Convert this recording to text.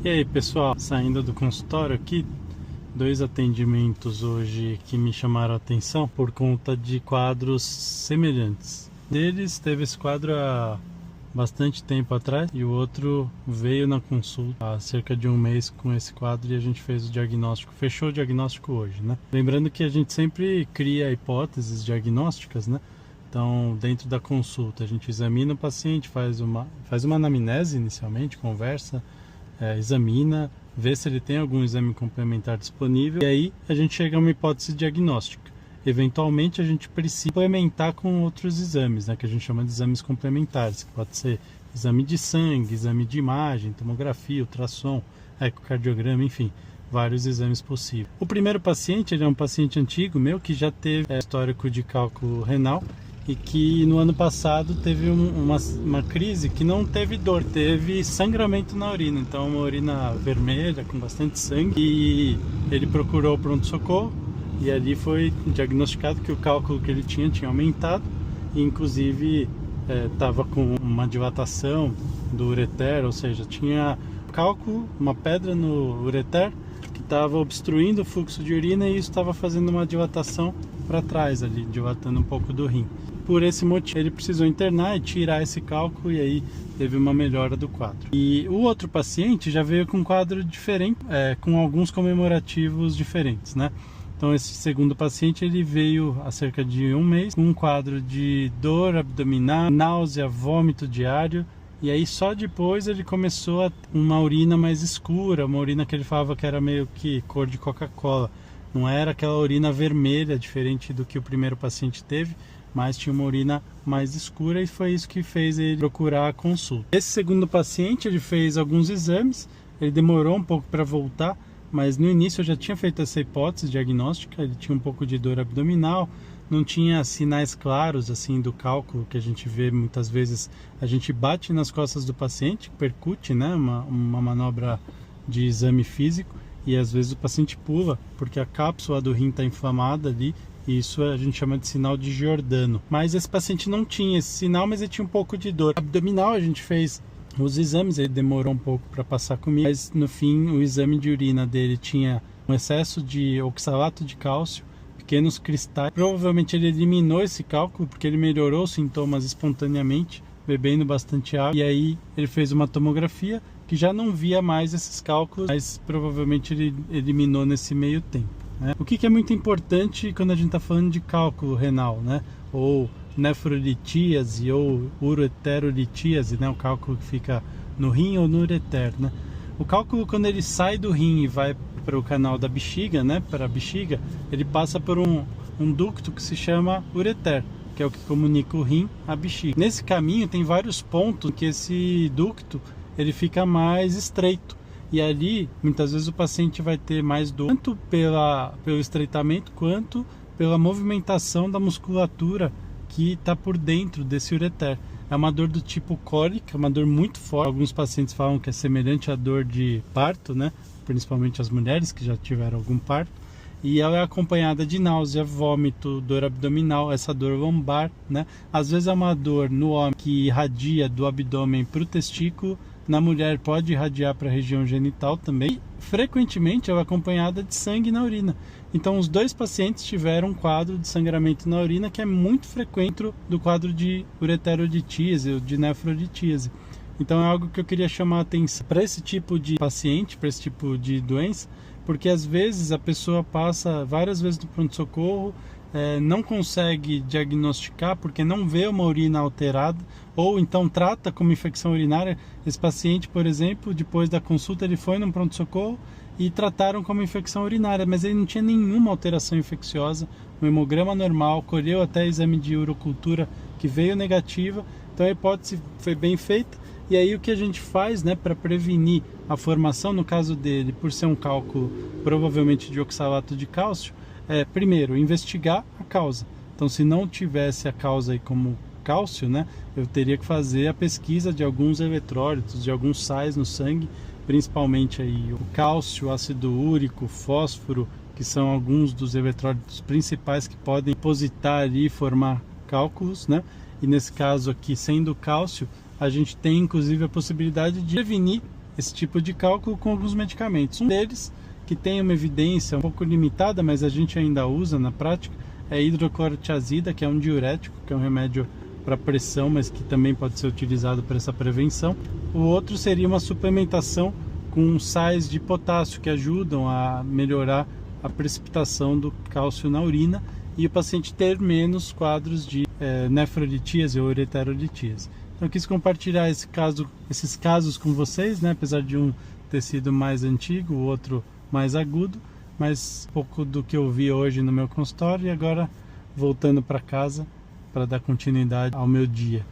E aí pessoal, saindo do consultório aqui, dois atendimentos hoje que me chamaram a atenção por conta de quadros semelhantes. Deles teve esse quadro há bastante tempo atrás e o outro veio na consulta há cerca de um mês com esse quadro e a gente fez o diagnóstico, fechou o diagnóstico hoje, né? Lembrando que a gente sempre cria hipóteses diagnósticas, né? Então, dentro da consulta, a gente examina o paciente, faz uma anamnese inicialmente, conversa, examina, vê se ele tem algum exame complementar disponível e aí a gente chega a uma hipótese diagnóstica. Eventualmente a gente precisa complementar com outros exames, né, que a gente chama de exames complementares, que pode ser exame de sangue, exame de imagem, tomografia, ultrassom, ecocardiograma, enfim, vários exames possíveis. O primeiro paciente, ele é um paciente antigo meu que já teve histórico de cálculo renal e que no ano passado teve uma crise que não teve dor, teve sangramento na urina, então uma urina vermelha com bastante sangue, e ele procurou o pronto-socorro e ali foi diagnosticado que o cálculo que ele tinha aumentado e inclusive estava com uma dilatação do ureter, ou seja, tinha cálculo, uma pedra no ureter que estava obstruindo o fluxo de urina e isso estava fazendo uma dilatação para trás ali, dilatando um pouco do rim. Por esse motivo ele precisou internar e tirar esse cálculo e aí teve uma melhora do quadro. E o outro paciente já veio com um quadro diferente, com alguns comemorativos diferentes, né? Então esse segundo paciente ele veio há cerca de um mês com um quadro de dor abdominal, náusea, vômito diário. E aí só depois ele começou a uma urina mais escura, uma urina que ele falava que era meio que cor de Coca-Cola. Não era aquela urina vermelha, diferente do que o primeiro paciente teve, mas tinha uma urina mais escura e foi isso que fez ele procurar a consulta. Esse segundo paciente ele fez alguns exames, ele demorou um pouco para voltar, mas no início eu já tinha feito essa hipótese diagnóstica, ele tinha um pouco de dor abdominal, não tinha sinais claros assim do cálculo que a gente vê muitas vezes, a gente bate nas costas do paciente, percute, né, uma manobra de exame físico e às vezes o paciente pula porque a cápsula do rim está inflamada ali. Isso a gente chama de sinal de Giordano. Mas esse paciente não tinha esse sinal, mas ele tinha um pouco de dor abdominal. A gente fez os exames, ele demorou um pouco para passar comigo, mas no fim o exame de urina dele tinha um excesso de oxalato de cálcio, pequenos cristais. Provavelmente ele eliminou esse cálculo porque ele melhorou os sintomas espontaneamente, bebendo bastante água. E aí ele fez uma tomografia que já não via mais esses cálculos, mas provavelmente ele eliminou nesse meio tempo. O que é muito importante quando a gente está falando de cálculo renal, né? Ou nefrolitíase ou ureterolitíase, né? O cálculo que fica no rim ou no ureter, né? O cálculo, quando ele sai do rim e vai para o canal da bexiga, né? Para a bexiga, ele passa por um ducto que se chama ureter, que é o que comunica o rim à bexiga. Nesse caminho tem vários pontos que esse ducto ele fica mais estreito. E ali, muitas vezes o paciente vai ter mais dor, tanto pelo estreitamento, quanto pela movimentação da musculatura que está por dentro desse ureter. É uma dor do tipo cólica, uma dor muito forte. Alguns pacientes falam que é semelhante à dor de parto, né? Principalmente as mulheres que já tiveram algum parto. E ela é acompanhada de náusea, vômito, dor abdominal, essa dor lombar, né? Às vezes é uma dor no homem que irradia do abdômen para o testículo. Na mulher pode irradiar para a região genital também. E, frequentemente ela é acompanhada de sangue na urina. Então os dois pacientes tiveram um quadro de sangramento na urina que é muito frequente do quadro de ureterolitíase ou de nefrolitíase. Então é algo que eu queria chamar a atenção para esse tipo de paciente, para esse tipo de doença, porque às vezes a pessoa passa várias vezes no pronto-socorro, não consegue diagnosticar porque não vê uma urina alterada, ou então trata como infecção urinária. Esse paciente, por exemplo, depois da consulta ele foi no pronto-socorro e trataram como infecção urinária, mas ele não tinha nenhuma alteração infecciosa, um hemograma normal, colheu até exame de urocultura que veio negativa, então a hipótese foi bem feita. E aí o que a gente faz, né, para prevenir a formação, no caso dele, por ser um cálculo provavelmente de oxalato de cálcio, primeiro, investigar a causa. Então, se não tivesse a causa aí como cálcio, né, eu teria que fazer a pesquisa de alguns eletrólitos, de alguns sais no sangue, principalmente aí o cálcio, ácido úrico, fósforo, que são alguns dos eletrólitos principais que podem depositar ali e formar cálculos, né? E nesse caso aqui, sendo cálcio, a gente tem inclusive a possibilidade de prevenir esse tipo de cálculo com alguns medicamentos. Um deles, que tem uma evidência um pouco limitada, mas a gente ainda usa na prática, é a hidroclorotiazida, que é um diurético, que é um remédio para pressão, mas que também pode ser utilizado para essa prevenção. O outro seria uma suplementação com sais de potássio, que ajudam a melhorar a precipitação do cálcio na urina e o paciente ter menos quadros de nefrolitíase ou ureterolitíase. Então eu quis compartilhar esses casos com vocês, né? Apesar de um ter sido mais antigo, o outro mais agudo, mas pouco do que eu vi hoje no meu consultório e agora voltando para casa para dar continuidade ao meu dia.